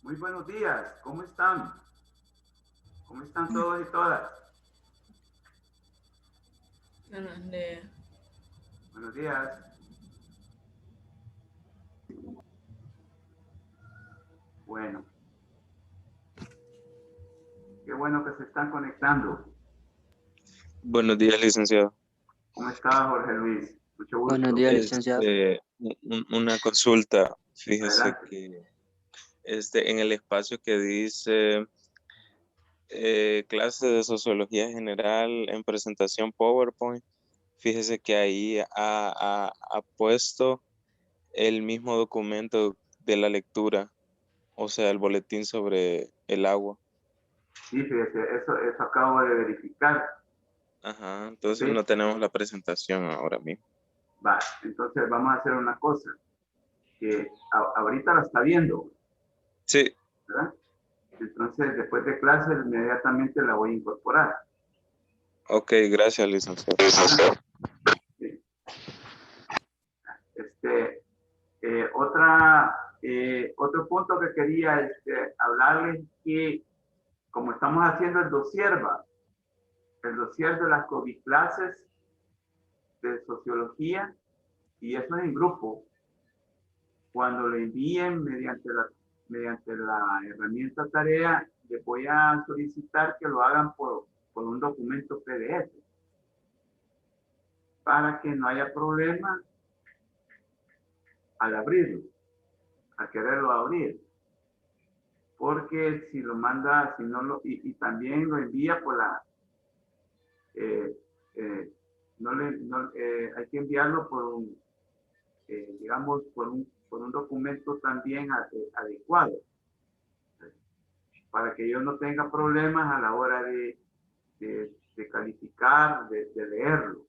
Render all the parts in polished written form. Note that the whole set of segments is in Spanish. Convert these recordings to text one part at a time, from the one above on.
Muy buenos días, ¿cómo están? ¿Cómo están todos y todas? Buenos días. Bueno, qué bueno que se están conectando. Buenos días, licenciado. ¿Cómo está Jorge Luis? Mucho Buenos gusto. días, licenciado. Una consulta. Fíjese Adelante. que en el espacio que dice clase de sociología general en presentación PowerPoint, fíjese que ahí ha puesto el mismo documento de la lectura, o sea, el boletín sobre el agua. Sí, fíjese, eso acabo de verificar. Ajá, entonces Sí, no tenemos la presentación ahora mismo. va. Entonces vamos a hacer una cosa, que ahorita la está viendo, Sí, ¿verdad? Entonces, después de clase, inmediatamente la voy a incorporar. ok, gracias, licenciado. Sí. Este, otro punto que quería hablarles es que como estamos haciendo el dossier de las COVID clases de sociología, y eso es en grupo, cuando lo envíen mediante la herramienta tarea, les voy a solicitar que lo hagan por un documento PDF, para que no haya problema al abrirlo, al quererlo abrir. Porque si lo manda, si no lo, y también lo envía por la, eh, eh, hay que enviarlo por un, digamos, por un documento también adecuado, para que yo no tenga problemas a la hora de calificar, de leerlo.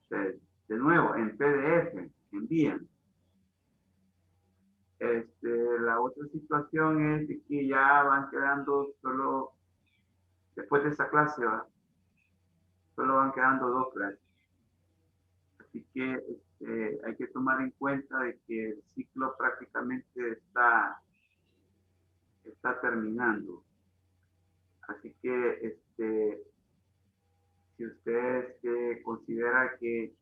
De nuevo, en PDF, envían. La otra situación es que ya van quedando solo, después de esa clase, solo van quedando 2 clases. Así que hay que tomar en cuenta de que el ciclo prácticamente está terminando. Así que si usted considera que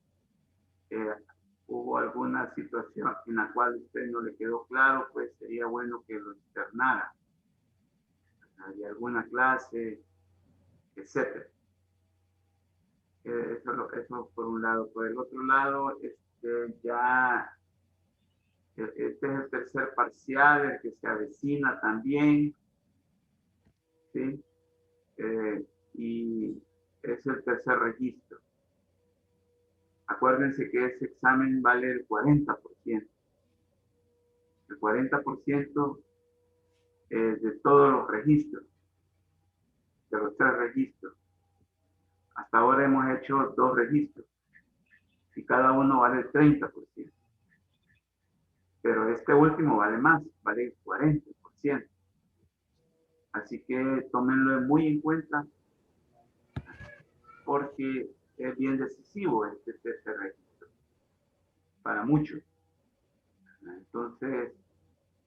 hubo alguna situación en la cual a usted no le quedó claro, pues sería bueno que lo externara. Hay alguna clase, etcétera. Eso por un lado. Por el otro lado, este es el tercer parcial, el que se avecina también, ¿sí? Y es el tercer registro. Acuérdense que ese examen vale el 40%. El 40% de todos los registros, de los 3 registros. Hasta ahora hemos hecho 2 registros y cada uno vale el 30%. Pero este último vale más, vale el 40%. Así que tómenlo muy en cuenta porque es bien decisivo este registro para muchos. Entonces,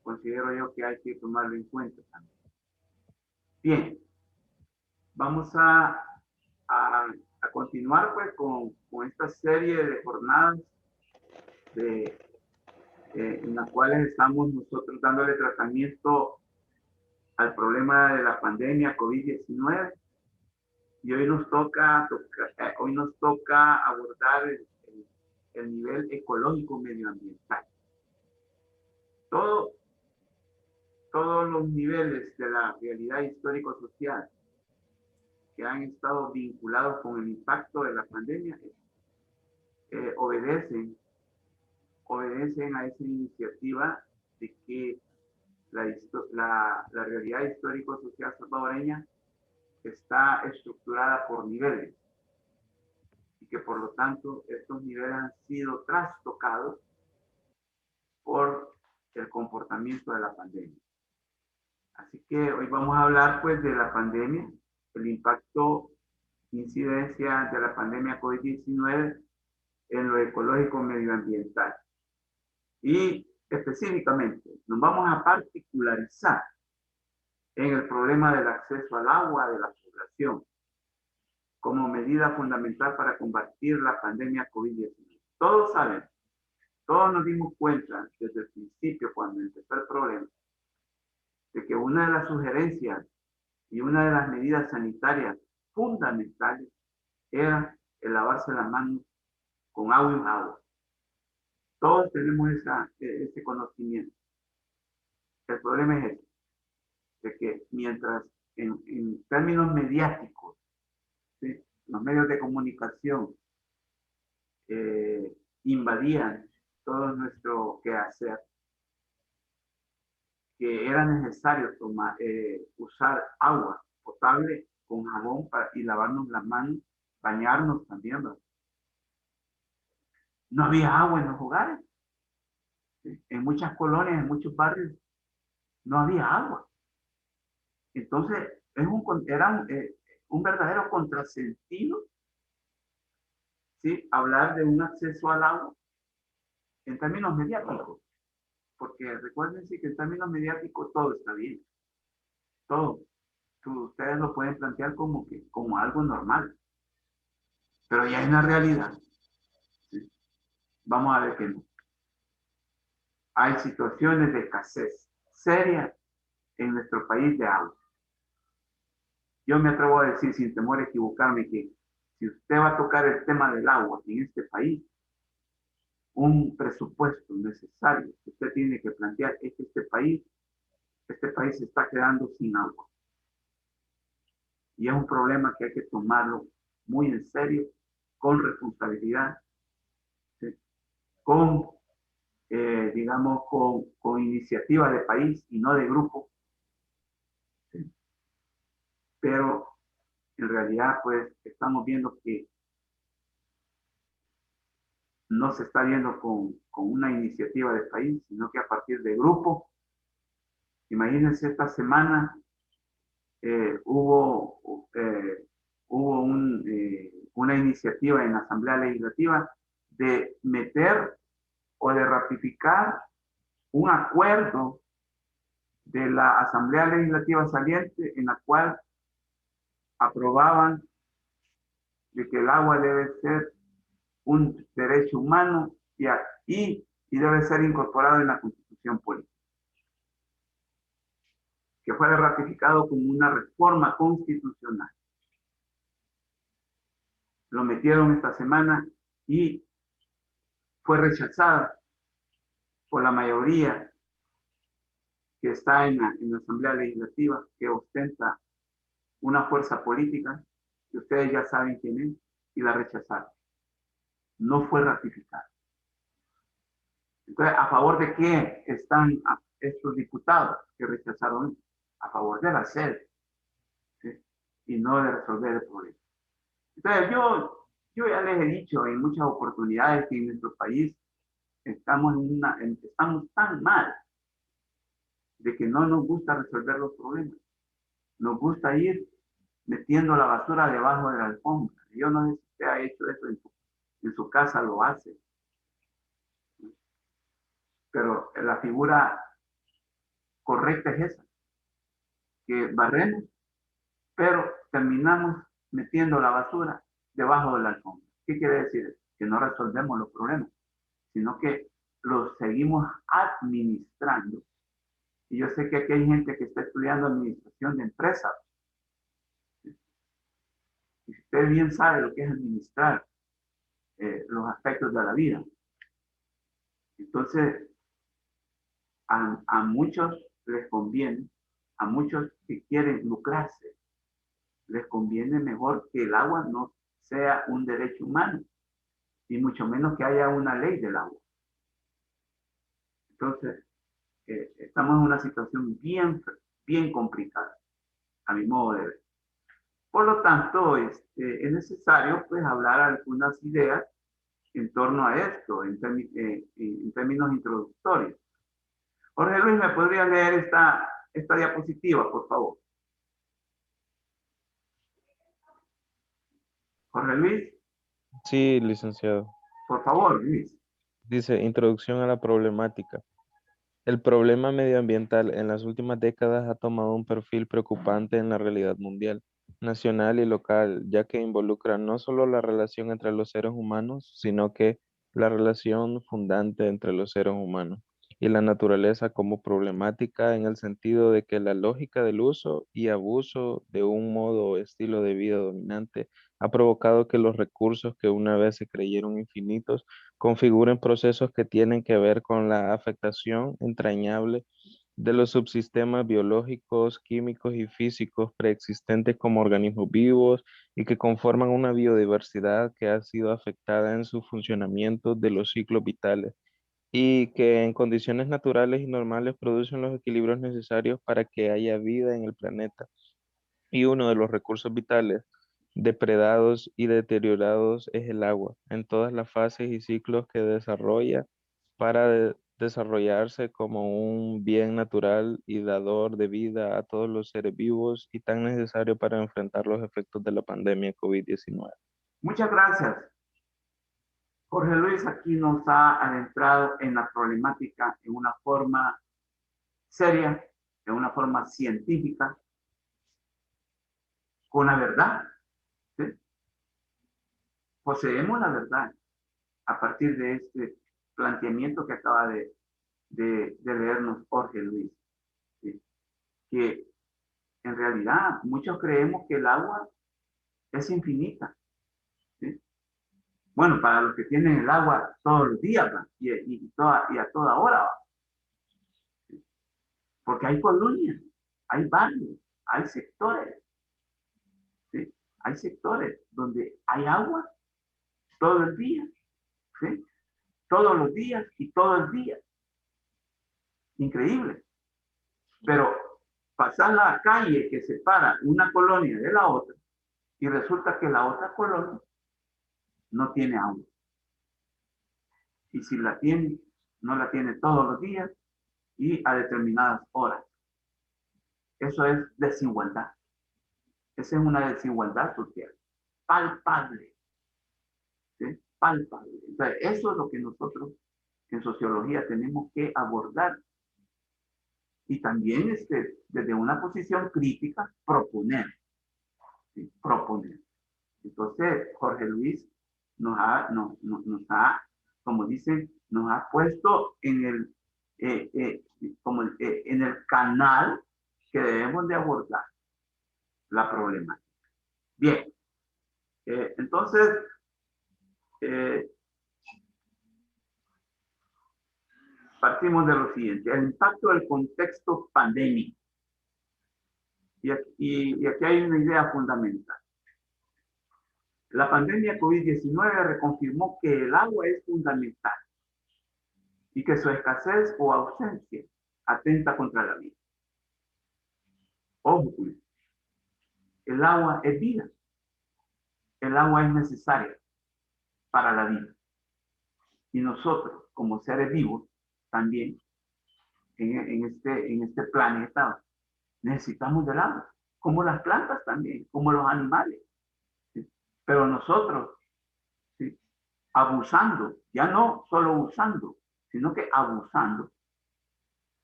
considero yo que hay que tomarlo en cuenta también. Bien, vamos a continuar pues con esta serie de jornadas en las cuales estamos nosotros dándole tratamiento al problema de la pandemia COVID-19 y hoy nos toca abordar el nivel ecológico medioambiental. Todos los niveles de la realidad histórico-social que han estado vinculados con el impacto de la pandemia obedecen a esa iniciativa de que la realidad histórico-social salvadoreña está estructurada por niveles y que por lo tanto estos niveles han sido trastocados por el comportamiento de la pandemia. Así que hoy vamos a hablar pues de la pandemia, el impacto, incidencia de la pandemia COVID-19 en lo ecológico medioambiental. Y específicamente, nos vamos a particularizar en el problema del acceso al agua de la población como medida fundamental para combatir la pandemia COVID-19. Todos saben, todos nos dimos cuenta desde el principio, cuando empezó el problema, de que una de las sugerencias y una de las medidas sanitarias fundamentales era el lavarse las manos con agua y agua. Todos tenemos ese conocimiento. El problema es este, de que mientras en términos mediáticos, ¿sí?, los medios de comunicación invadían todo nuestro quehacer, que era necesario usar agua potable con jabón y lavarnos las manos, bañarnos también, ¿verdad? No había agua en los hogares. ¿Sí? En muchas colonias, en muchos barrios, no había agua. Entonces, era un verdadero contrasentido, ¿sí?, hablar de un acceso al agua en términos mediáticos. Porque recuérdense que en términos mediáticos todo está bien. Todo. Ustedes lo pueden plantear como algo normal. Pero ya en la realidad, ¿sí?, vamos a ver que no. Hay situaciones de escasez seria en nuestro país de agua. Yo me atrevo a decir, sin temor a equivocarme, que si usted va a tocar el tema del agua en este país, un presupuesto necesario que usted tiene que plantear es que este país se está quedando sin agua. Y es un problema que hay que tomarlo muy en serio, con responsabilidad, ¿sí?, con, digamos, con iniciativa de país y no de grupo. ¿Sí? Pero en realidad, pues, estamos viendo que no se está viendo con una iniciativa de país, sino que a partir de grupo. Imagínense, esta semana hubo una iniciativa en la Asamblea Legislativa de meter o de ratificar un acuerdo de la Asamblea Legislativa saliente en la cual aprobaban de que el agua debe ser un derecho humano y debe ser incorporado en la Constitución política, que fuera ratificado como una reforma constitucional. Lo metieron esta semana y fue rechazada por la mayoría que está en la Asamblea Legislativa, que ostenta una fuerza política, que ustedes ya saben quién es, y la rechazaron. No fue ratificada. Entonces, ¿a favor de qué están estos diputados que rechazaron? A favor de la sede, ¿sí?, y no de resolver el problema. Entonces, yo ya les he dicho en muchas oportunidades que en nuestro país estamos tan mal de que no nos gusta resolver los problemas. Nos gusta ir metiendo la basura debajo de la alfombra. Yo no sé si usted ha hecho eso en su casa, lo hace. Pero la figura correcta es esa, que barremos, pero terminamos metiendo la basura debajo de la alfombra. ¿Qué quiere decir? Que no resolvemos los problemas, sino que los seguimos administrando. Y yo sé que aquí hay gente que está estudiando administración de empresas. Y usted bien sabe lo que es administrar los aspectos de la vida. Entonces, a muchos les conviene, a muchos que quieren lucrarse, les conviene mejor que el agua no sea un derecho humano, y mucho menos que haya una ley del agua. Entonces, estamos en una situación bien complicada, a mi modo de ver. Por lo tanto, es necesario, pues, hablar algunas ideas en torno a esto, en términos introductorios. Jorge Luis, ¿me podría leer esta diapositiva, por favor? Jorge Luis. Sí, licenciado. Por favor, Luis. Dice, introducción a la problemática. El problema medioambiental en las últimas décadas ha tomado un perfil preocupante en la realidad mundial, nacional y local, ya que involucra no solo la relación entre los seres humanos, sino que la relación fundante entre los seres humanos y la naturaleza como problemática en el sentido de que la lógica del uso y abuso de un modo o estilo de vida dominante ha provocado que los recursos que una vez se creyeron infinitos configuren procesos que tienen que ver con la afectación entrañable de los subsistemas biológicos, químicos y físicos preexistentes como organismos vivos y que conforman una biodiversidad que ha sido afectada en su funcionamiento de los ciclos vitales y que en condiciones naturales y normales producen los equilibrios necesarios para que haya vida en el planeta. Y uno de los recursos vitales depredados y deteriorados es el agua, en todas las fases y ciclos que desarrolla para desarrollarse como un bien natural y dador de vida a todos los seres vivos y tan necesario para enfrentar los efectos de la pandemia COVID-19. Muchas gracias. Jorge Luis aquí nos ha adentrado en la problemática en una forma seria, en una forma científica, con la verdad. ¿Sí? Poseemos la verdad a partir de este planteamiento que acaba de leernos Jorge Luis. ¿Sí? Que en realidad muchos creemos que el agua es infinita. ¿Sí? Bueno, para los que tienen el agua todos los días y a toda hora, ¿va? Porque hay colonias, hay barrios, hay sectores, ¿sí? Hay sectores donde hay agua todo el día, ¿sí? Todos los días y todo el día. Increíble. Pero pasar la calle que separa una colonia de la otra y resulta que la otra colonia no tiene agua. Y si la tiene, no la tiene todos los días y a determinadas horas. Eso es desigualdad. Esa es una desigualdad social. Palpable. ¿Sí? Palpable. Entonces, eso es lo que nosotros en sociología tenemos que abordar. Y también desde una posición crítica, proponer. ¿Sí? Proponer. Entonces, Jorge Luis nos ha, como dicen, nos ha puesto en el canal que debemos de abordar la problemática. Bien, entonces, eh, partimos de lo siguiente, el impacto del contexto pandémico. Y aquí hay una idea fundamental. La pandemia COVID-19 reconfirmó que el agua es fundamental y que su escasez o ausencia atenta contra la vida. Ojo, el agua es vida. El agua es necesaria para la vida. Y nosotros, como seres vivos, también en este planeta, necesitamos del agua, como las plantas también, como los animales. ¿Sí? Pero nosotros, ¿sí? Abusando, ya no solo usando, sino que abusando,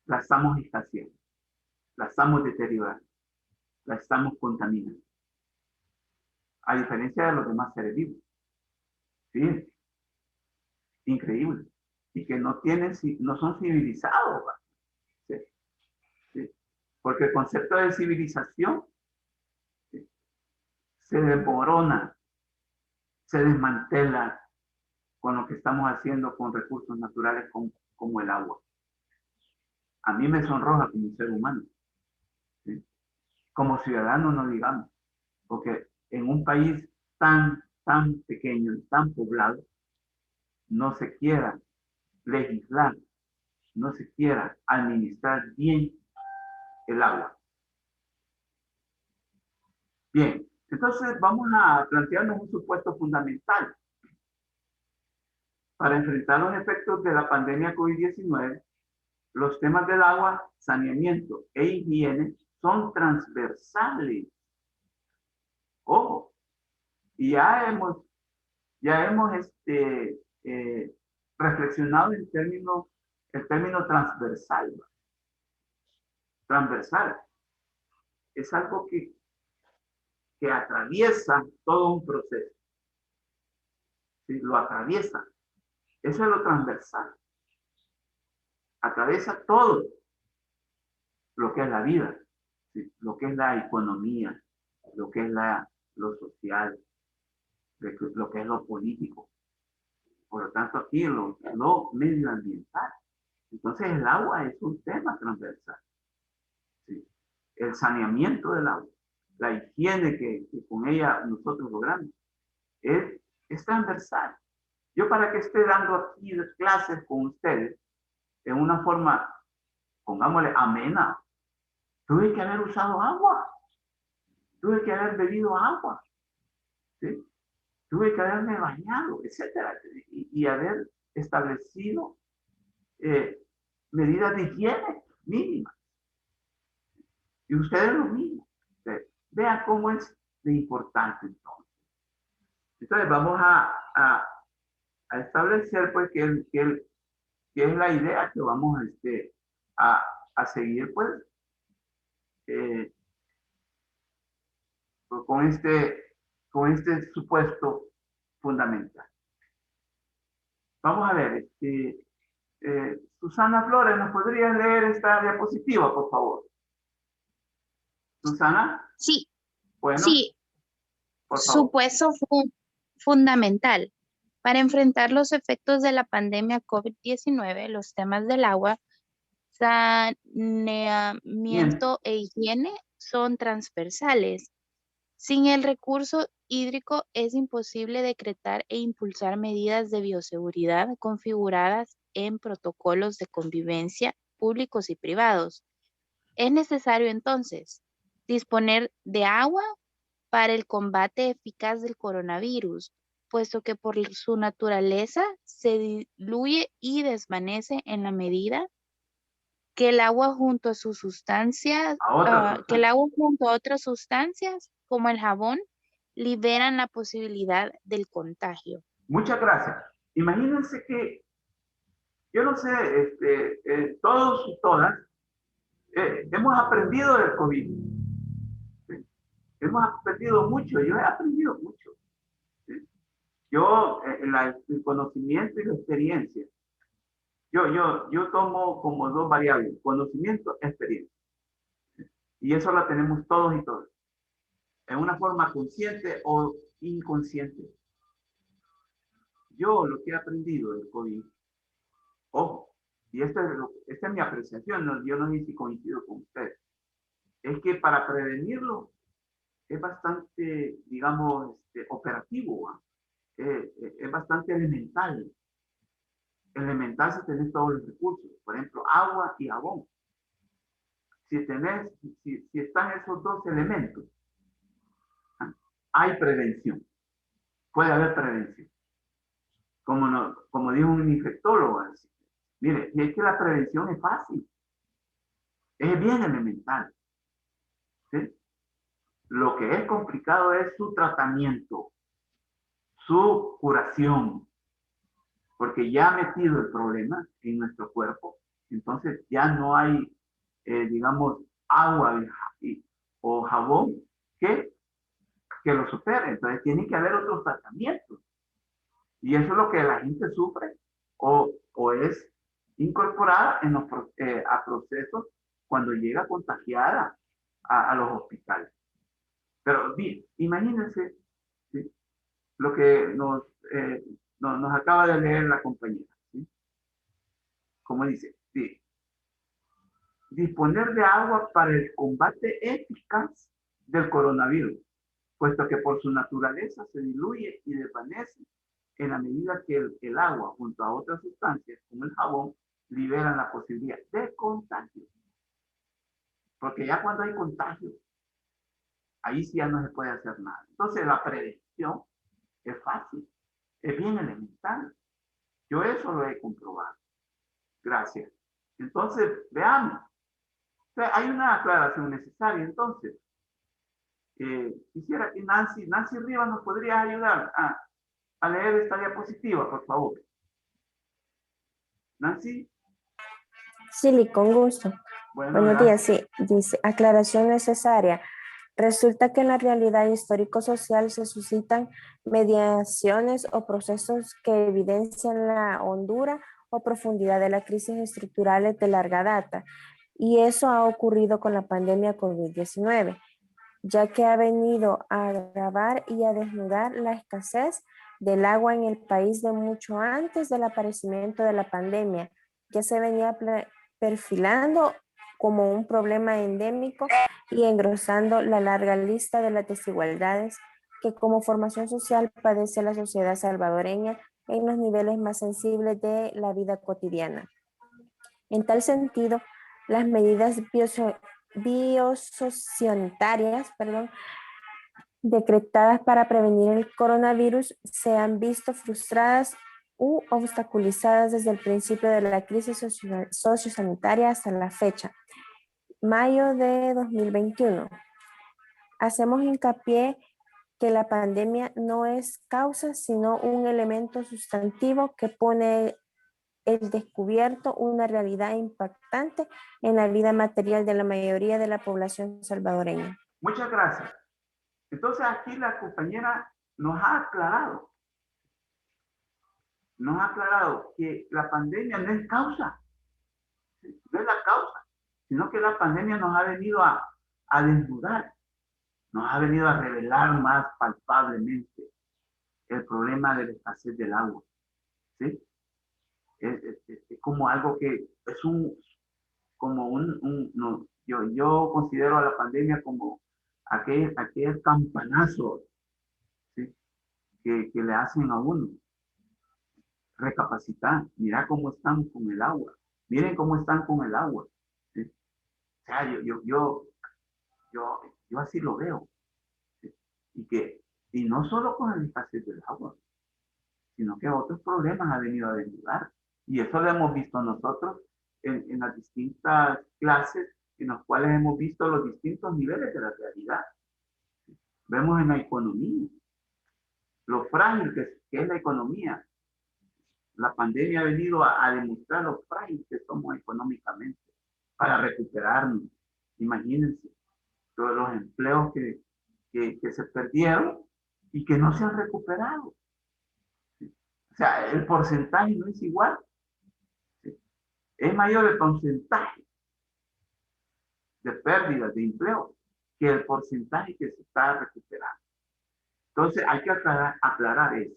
la estamos escaseando, la estamos deteriorando, la estamos contaminando. A diferencia de los demás seres vivos. ¿Sí? Increíble. Y que no son civilizados. ¿Sí? ¿Sí? Porque el concepto de civilización, ¿sí? Se desmorona, se desmantela con lo que estamos haciendo con recursos naturales como el agua. A mí me sonroja como ser humano, ¿sí? Como ciudadano no digamos, porque en un país tan pequeño, tan poblado, no se quiera legislar, no se quiera administrar bien el agua. Bien, entonces vamos a plantearnos un supuesto fundamental. Para enfrentar los efectos de la pandemia COVID-19, los temas del agua, saneamiento e higiene son transversales. Ojo, y ya hemos reflexionado en términos el término transversal. Transversal es algo que atraviesa todo un proceso. ¿Sí? Lo atraviesa. Eso es lo transversal. Atraviesa todo lo que es la vida, ¿sí? Lo que es la economía, lo que es lo social, lo que es lo político. Por lo tanto, aquí lo medioambiental. Entonces, el agua es un tema transversal. ¿Sí? El saneamiento del agua, la higiene que con ella nosotros logramos, es transversal. Yo para que esté dando aquí clases con ustedes en una forma, pongámosle, amena, tuve que haber usado agua, tuve que haber bebido agua, ¿sí? Tuve que haberme bañado, etcétera, y haber establecido medidas de higiene mínimas. Y ustedes lo mismo. Vean cómo es de importante entonces. Entonces vamos a establecer pues que es la idea que vamos a seguir pues eh, con este supuesto fundamental. Vamos a ver, Susana Flores, ¿nos podrías leer esta diapositiva, por favor? Susana. Sí, bueno, sí, por favor. supuesto fundamental. Para enfrentar los efectos de la pandemia COVID-19, los temas del agua, saneamiento e higiene son transversales. Sin el recurso hídrico es imposible decretar e impulsar medidas de bioseguridad configuradas en protocolos de convivencia públicos y privados. Es necesario entonces disponer de agua para el combate eficaz del coronavirus, puesto que por su naturaleza se diluye y desvanece en la medida que el agua junto a sus sustancias, que el agua junto a otras sustancias, como el jabón, liberan la posibilidad del contagio. Muchas gracias. Imagínense que, yo no sé, todos y todas, hemos aprendido del COVID. ¿Sí? Hemos aprendido mucho, yo he aprendido mucho. ¿Sí? Yo, el conocimiento y la experiencia, yo tomo como dos variables, conocimiento y experiencia. Y eso la tenemos todos y todas, en una forma consciente o inconsciente. Yo lo que he aprendido del COVID, ojo, y esta es mi apreciación, yo no sé si coincido con ustedes, es que para prevenirlo es bastante, digamos, operativo, es bastante elemental. Elemental si tenés todos los recursos, por ejemplo, agua y jabón. Si están esos dos elementos, hay prevención, puede haber prevención. Como dijo un infectólogo, así, mire, y es que la prevención es fácil, es bien elemental. ¿Sí? Lo que es complicado es su tratamiento, su curación, porque ya ha metido el problema en nuestro cuerpo, entonces ya no hay, digamos, agua o jabón que lo supere, entonces tiene que haber otros tratamientos. Y eso es lo que la gente sufre o es incorporada a procesos cuando llega contagiada a los hospitales. Pero bien, imagínense, ¿sí?, lo que nos acaba de leer la compañera. ¿Sí? Como dice, sí, disponer de agua para el combate eficaz del coronavirus, puesto que por su naturaleza se diluye y desvanece en la medida que el agua junto a otras sustancias como el jabón liberan la posibilidad de contagio. Porque ya cuando hay contagio, ahí sí ya no se puede hacer nada. Entonces la prevención es fácil, es bien elemental. Yo eso lo he comprobado. Gracias. Entonces, veamos. O sea, hay una aclaración necesaria. Entonces, quisiera que Nancy Rivas nos podría ayudar a leer esta diapositiva, por favor. Nancy. Sí, con gusto. Bueno, Buenos días, gracias. sí. Dice, aclaración necesaria. Resulta que en la realidad histórico-social se suscitan mediaciones o procesos que evidencian la hondura o profundidad de las crisis estructurales de larga data. Y eso ha ocurrido con la pandemia COVID-19, ya que ha venido a agravar y a desnudar la escasez del agua en el país de mucho antes del aparecimiento de la pandemia. Ya se venía perfilando como un problema endémico y engrosando la larga lista de las desigualdades que como formación social padece la sociedad salvadoreña en los niveles más sensibles de la vida cotidiana. En tal sentido, las medidas biosociosanitarias, decretadas para prevenir el coronavirus se han visto frustradas u obstaculizadas desde el principio de la crisis sociosanitaria hasta la fecha, mayo de 2021. Hacemos hincapié que la pandemia no es causa, sino un elemento sustantivo que pone el descubierto una realidad impactante en la vida material de la mayoría de la población salvadoreña. Muchas gracias. Entonces aquí la compañera nos ha aclarado que la pandemia no es causa, no es la causa, sino que la pandemia nos ha venido a desnudar, nos ha venido a revelar más palpablemente el problema de la escasez del agua, ¿sí? Es como algo que es no, yo considero a la pandemia como aquel campanazo, ¿sí? que le hacen a uno recapacitar, mira cómo están con el agua, miren cómo están con el agua, ¿sí? O sea, yo así lo veo, ¿sí? Y no solo con el escasez del agua, sino que otros problemas ha venido a desnudar. Y eso lo hemos visto nosotros en las distintas clases en las cuales hemos visto los distintos niveles de la realidad. Vemos en la economía, lo frágil que es la economía. La pandemia ha venido a demostrar lo frágil que somos económicamente para recuperarnos. Imagínense todos los empleos que se perdieron y que no se han recuperado. O sea, el porcentaje no es igual. ¿Sí? Es mayor el porcentaje de pérdidas de empleo que el porcentaje que se está recuperando. Entonces, hay que aclarar eso.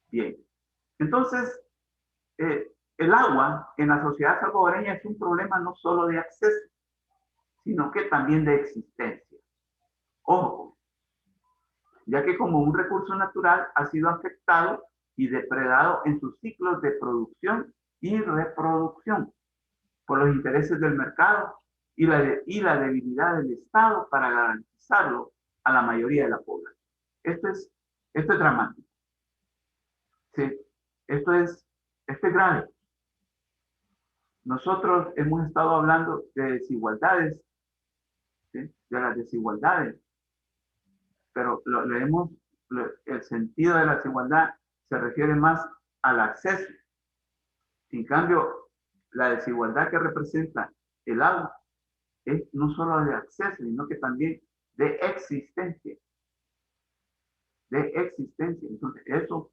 Bien. Entonces, el agua en la sociedad salvadoreña es un problema no solo de acceso, sino que también de existencia. Ojo, ya que como un recurso natural ha sido afectado y depredado en sus ciclos de producción y reproducción por los intereses del mercado y la debilidad del Estado para garantizarlo a la mayoría de la población. Esto es dramático. Sí, esto es grave. Nosotros hemos estado hablando de desigualdades, ¿sí? De las desigualdades, pero el sentido de la desigualdad se refiere más al acceso. En cambio, la desigualdad que representa el agua es no solo de acceso, sino que también de existencia. De existencia. Entonces, eso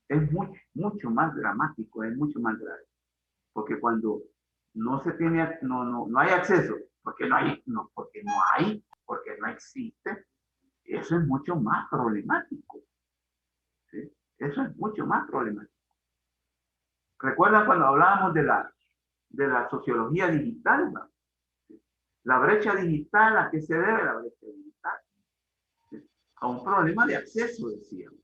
es mucho, mucho más dramático, es mucho más grave. Porque cuando no se tiene, no hay acceso, porque no existe, eso es mucho más problemático. ¿Sí? Eso es mucho más problemático. ¿Recuerdan cuando hablábamos de la sociología digital? ¿No? La brecha digital, ¿a qué se debe la brecha digital? ¿Sí? A un problema de acceso, decíamos.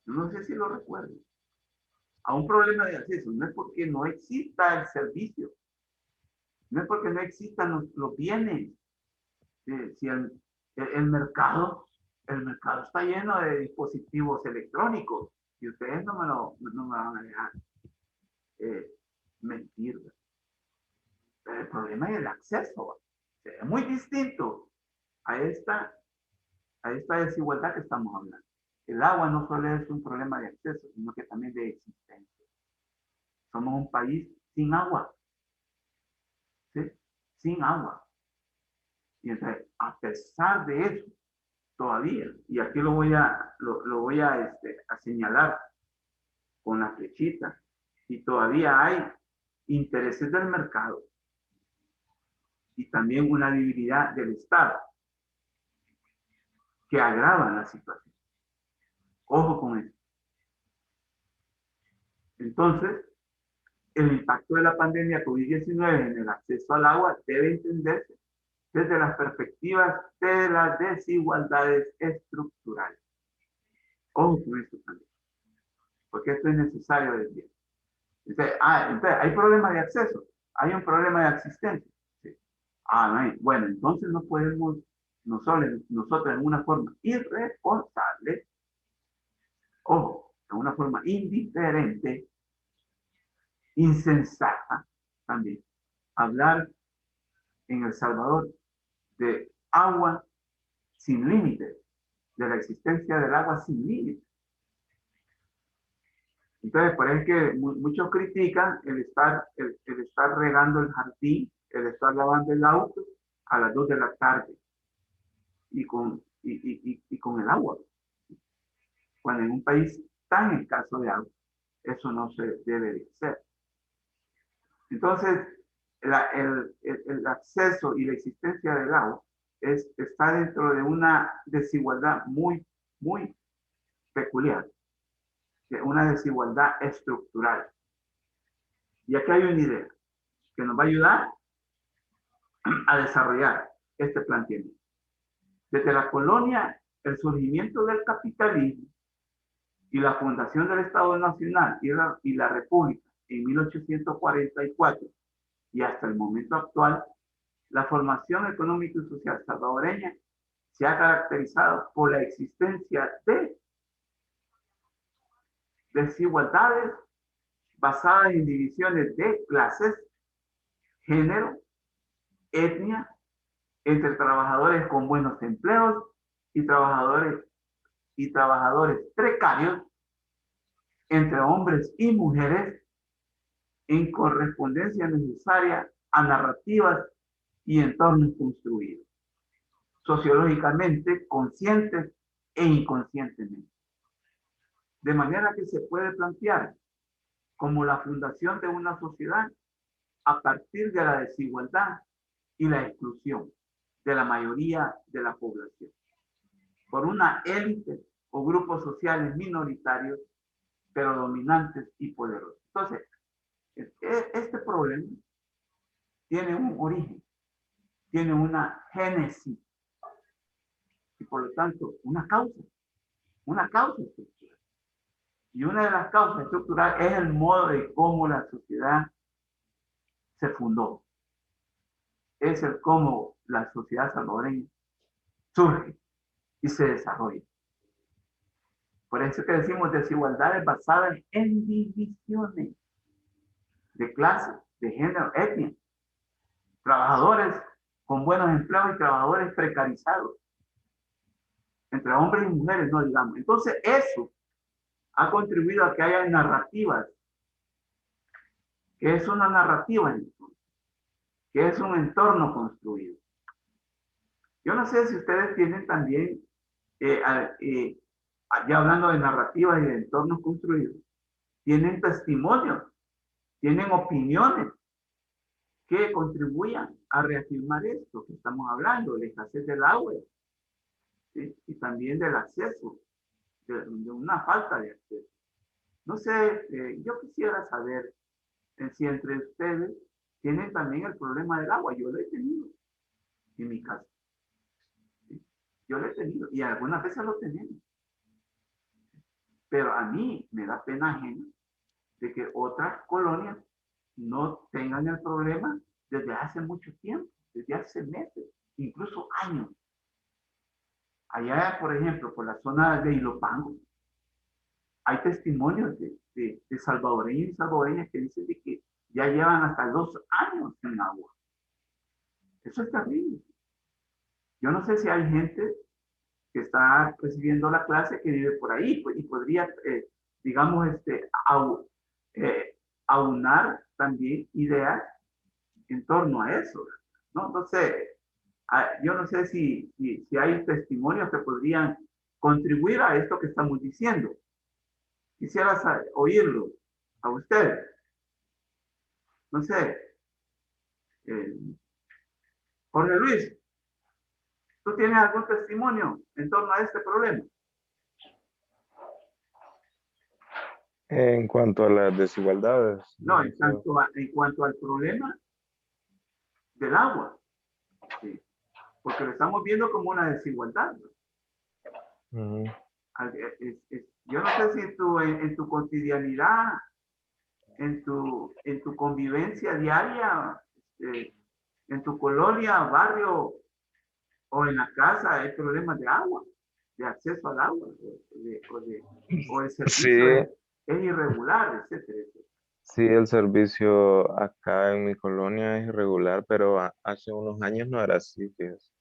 No sé si lo recuerdan. A un problema de acceso. No es porque no exista el servicio. No es porque no existan los bienes. Si el mercado está lleno de dispositivos electrónicos y ustedes no me van a dejar mentir. Pero el problema es el acceso. Es muy distinto a esta desigualdad que estamos hablando. El agua no solo es un problema de acceso, sino que también de existencia. Somos un país sin agua, ¿sí? Sin agua. Y entonces, a pesar de eso, todavía, y aquí lo voy a señalar con la flechita, y todavía hay intereses del mercado y también una debilidad del Estado que agravan la situación. Ojo con eso. Entonces, el impacto de la pandemia COVID-19 en el acceso al agua debe entenderse desde las perspectivas de las desigualdades estructurales. Ojo con esto también, porque esto es necesario decir. Entonces, hay problemas de acceso, hay un problema de asistencia. ¿Sí? No hay. Bueno, entonces no podemos nosotros en una forma irresponsable, ojo, en una forma indiferente, insensata también, hablar en El Salvador de agua sin límites, de la existencia del agua sin límites. Entonces, por eso es que muchos critican el estar regando el jardín, el estar lavando el auto a las 2 de la tarde y con el agua. Cuando en un país tan escaso de agua, eso no se debe de hacer. Entonces, el acceso y la existencia del agua está dentro de una desigualdad muy, muy peculiar, una desigualdad estructural. Y aquí hay una idea que nos va a ayudar a desarrollar este planteamiento. Desde la colonia, el surgimiento del capitalismo y la fundación del Estado Nacional y la República en 1844 y hasta el momento actual, la formación económica y social salvadoreña se ha caracterizado por la existencia de desigualdades basadas en divisiones de clases, género, etnia, entre trabajadores con buenos empleos y trabajadores precarios, entre hombres y mujeres, en correspondencia necesaria a narrativas y entornos construidos, sociológicamente conscientes e inconscientemente. De manera que se puede plantear como la fundación de una sociedad a partir de la desigualdad y la exclusión de la mayoría de la población por una élite o grupos sociales minoritarios, pero dominantes y poderosos. Entonces, este problema tiene un origen, tiene una génesis y por lo tanto una causa estructural. Y una de las causas estructurales es el modo de cómo la sociedad se fundó. Es el cómo la sociedad salvadoreña surge y se desarrolla. Por eso que decimos desigualdades basadas en divisiones de clase, de género, etnia, trabajadores con buenos empleos y trabajadores precarizados, entre hombres y mujeres, no digamos. Entonces eso ha contribuido a que haya narrativas. ¿Qué es una narrativa? ¿Qué es un entorno construido? Yo no sé si ustedes tienen también, ya hablando de narrativas y de entornos construidos, tienen testimonios, tienen opiniones que contribuyan a reafirmar esto que estamos hablando, de la escasez del agua, ¿sí? Y también del acceso, de una falta de acceso. No sé, yo quisiera saber si entre ustedes tienen también el problema del agua. Yo lo he tenido en mi casa. ¿Sí? Yo lo he tenido y algunas veces lo tenemos. Pero a mí me da pena ajena de que otras colonias no tengan el problema desde hace mucho tiempo, desde hace meses, incluso años. Allá, por ejemplo, por la zona de Ilopango, hay testimonios de salvadoreños y salvadoreñas que dicen de que ya llevan hasta 2 años sin agua. Eso es terrible. Yo no sé si hay gente que está recibiendo la clase que vive por ahí pues, y podría, digamos, aunar también ideas en torno a eso, ¿no? Entonces, yo no sé si hay testimonios que podrían contribuir a esto que estamos diciendo. Quisiera oírlo a usted. No sé, eh, Jorge Luis, ¿tú tienes algún testimonio en torno a este problema? En cuanto a las desigualdades. No, en cuanto al problema del agua, ¿sí? Porque lo estamos viendo como una desigualdad, ¿no? Ujú. Yo no sé si en tu cotidianidad, en tu convivencia diaria, en tu colonia, barrio o en la casa hay problemas de agua, de acceso al agua, o el Sí, servicio es irregular, etcétera, etcétera. sí, el servicio acá en mi colonia es irregular, pero hace unos años no era así, fíjese.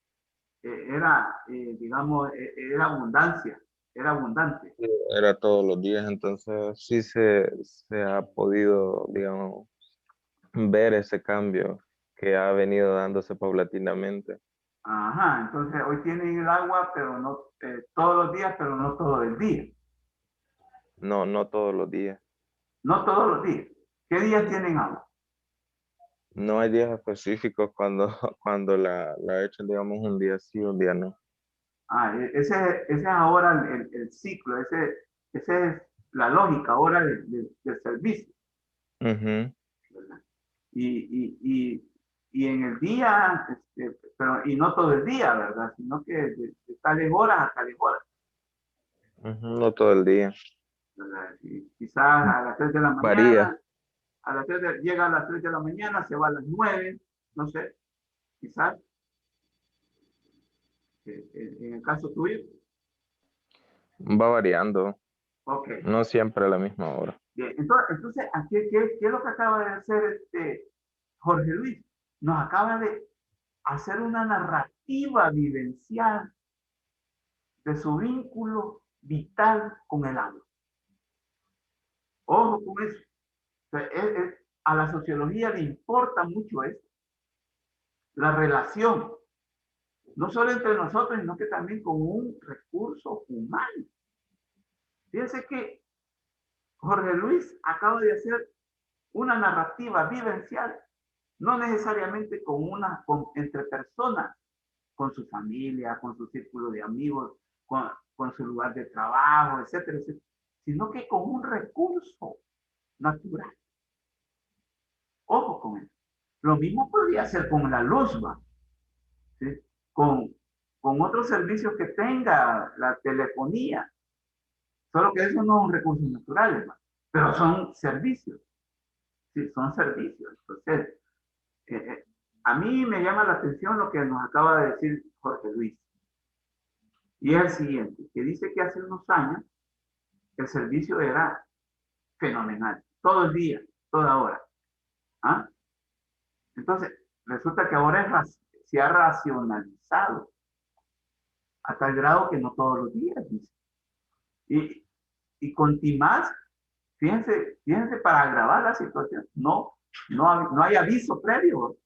Era, digamos, era abundancia, era abundante. Sí, era todos los días, entonces sí se ha podido, digamos, ver ese cambio que ha venido dándose paulatinamente. Ajá, entonces hoy tienen el agua, pero no todos los días, pero no todo el día. No, no todos los días. No todos los días. ¿Qué días tienen agua? No hay días específicos cuando, cuando la echan, digamos, un día sí, un día no. Ese es ahora el ciclo, ese es la lógica ahora del servicio, Ujú, ¿verdad? Y en el día, pero y no todo el día, ¿verdad? Sino que de tales horas a tales horas, ujú, no todo el día. ¿verdad? Y quizás a las 3 de la Varía. mañana, llega a las 3 de la mañana, se va a las 9, no sé, quizás, en el caso tuyo. Va variando, Ok. no siempre a la misma hora. Bien, entonces aquí, ¿qué es lo que acaba de hacer Jorge Luis? Nos acaba de hacer una narrativa vivencial de su vínculo vital con el agua. Ojo con eso. O sea, a la sociología le importa mucho eso, la relación, no solo entre nosotros, sino que también con un recurso humano. Fíjense que Jorge Luis acaba de hacer una narrativa vivencial, no necesariamente entre personas, con su familia, con su círculo de amigos, con su lugar de trabajo, etcétera, etcétera, sino que con un recurso natural. Ojo con eso. Lo mismo podría ser con la luz, ¿va? ¿Sí? Con otros servicios que tenga la telefonía, solo que eso no son recursos naturales, ¿va? Pero son servicios. Sí, son servicios. Entonces, a mí me llama la atención lo que nos acaba de decir Jorge Luis. Y es el siguiente, que dice que hace unos años el servicio era fenomenal, todo el día, toda hora. ¿Ah? Entonces, resulta que ahora se ha racionalizado a tal grado que no todos los días, dice. Y con Timás, fíjense para agravar la situación, no hay aviso previo.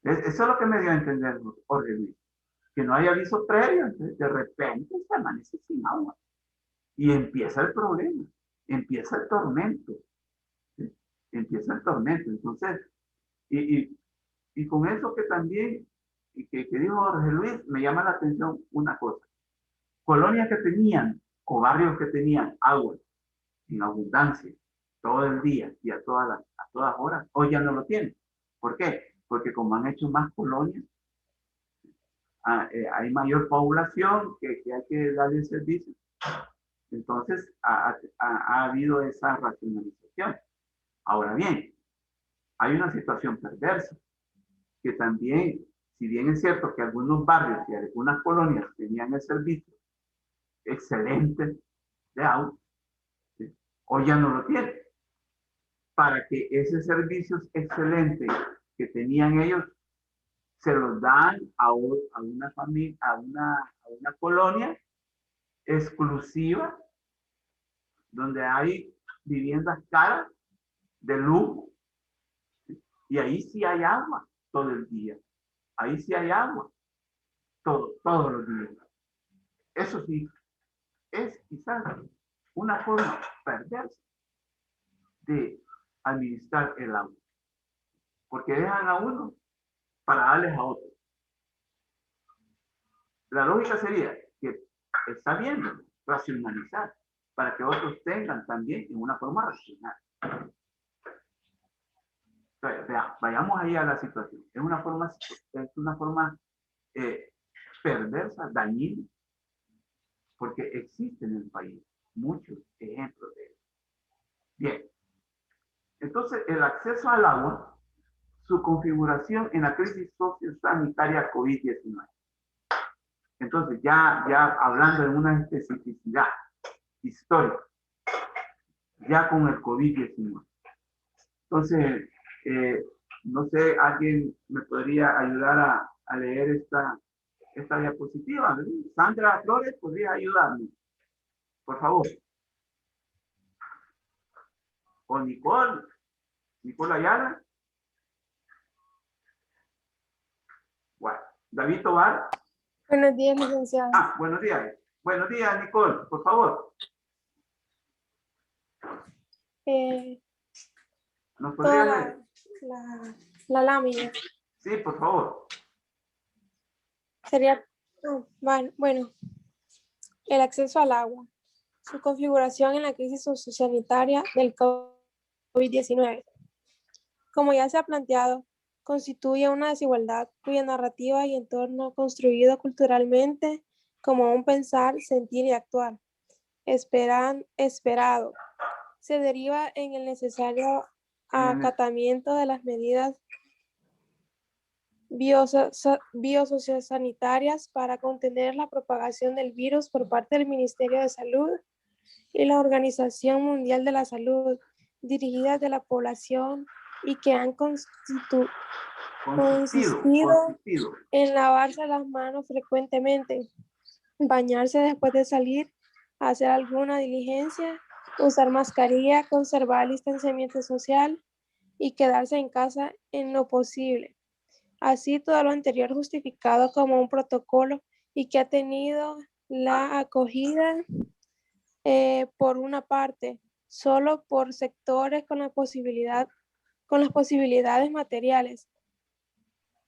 Eso es lo que me dio a entender Jorge Luis, que no hay aviso previo, entonces de repente se amanece sin agua. Y empieza el problema, empieza el tormento, ¿sí? Empieza el tormento. Entonces, y con eso que también, que dijo Jorge Luis, me llama la atención una cosa. Colonias que tenían, o barrios que tenían agua en abundancia, todo el día y a todas horas, hoy ya no lo tienen. ¿Por qué? Porque como han hecho más colonias, hay mayor población que hay que darle servicio. Entonces, ha habido esa racionalización. Ahora bien, hay una situación perversa, que también, si bien es cierto que algunos barrios y algunas colonias tenían el servicio excelente de agua, ¿sí? Hoy ya no lo tienen. Para que ese servicio excelente que tenían ellos se los dan a una familia, a una colonia exclusiva, donde hay viviendas caras, de luz, y ahí sí hay agua todo el día. Ahí sí hay agua todos los días. Eso sí, es quizás una forma perversa de administrar el agua, porque dejan a uno para darles a otro. La lógica sería que está bien racionalizar para que otros tengan también en una forma racional. Entonces, vayamos ahí a la situación. Es una forma perversa, dañina, porque existe en el país muchos ejemplos de eso. Bien, entonces el acceso al agua, su configuración en la crisis sociosanitaria COVID-19. Entonces, ya hablando de una especificidad histórica, ya con el COVID-19. Entonces, no sé, alguien me podría ayudar a leer esta diapositiva. Sandra Flores, ¿podría ayudarme? Por favor. O Nicole Ayala. Bueno, David Tobar. Buenos días, licenciado. Buenos días. Buenos días, Nicole, por favor. ¿Nos podría leer? La lámina. Sí, por favor. Sería, bueno, el acceso al agua, su configuración en la crisis sociosanitaria del COVID-19. Como ya se ha planteado, constituye una desigualdad cuya narrativa y entorno construido culturalmente como un pensar, sentir y actuar esperado se deriva en el necesario acatamiento de las medidas biosociosanitarias para contener la propagación del virus por parte del Ministerio de Salud y la Organización Mundial de la Salud, dirigidas de la población y que han consistido en lavarse las manos frecuentemente, bañarse después de salir, hacer alguna diligencia, usar mascarilla, conservar el distanciamiento social y quedarse en casa en lo posible. Así, todo lo anterior justificado como un protocolo y que ha tenido la acogida por una parte, solo por sectores con las posibilidades materiales,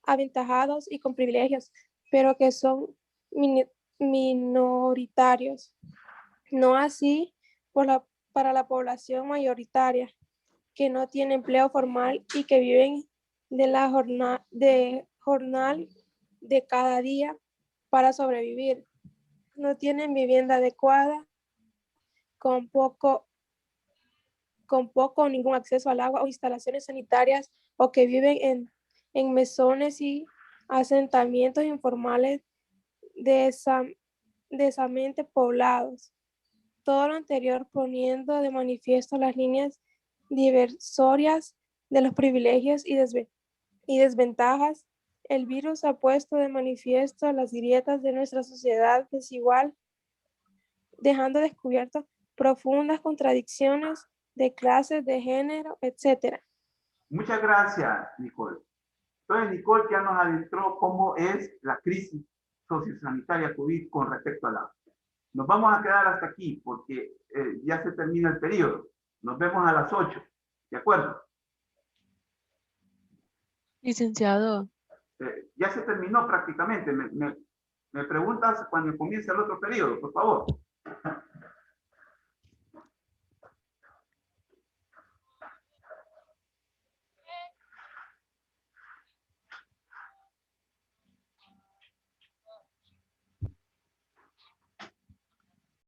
aventajados y con privilegios, pero que son minoritarios. No así para la población mayoritaria, que no tiene empleo formal y que viven de la jornal de cada día para sobrevivir. No tienen vivienda adecuada, con poco o ningún acceso al agua o instalaciones sanitarias, o que viven en mesones y asentamientos informales densamente poblados. Todo lo anterior poniendo de manifiesto las líneas divisorias de los privilegios y desventajas. El virus ha puesto de manifiesto las grietas de nuestra sociedad desigual, dejando descubierto profundas contradicciones de clases, de género, etc. Muchas gracias, Nicole. Entonces, Nicole ya nos adentró cómo es la crisis sociosanitaria COVID con respecto al agua. Nos vamos a quedar hasta aquí porque ya se termina el periodo. Nos vemos a las 8. ¿De acuerdo? Licenciado. Ya se terminó prácticamente. Me preguntas cuando comience el otro periodo, por favor.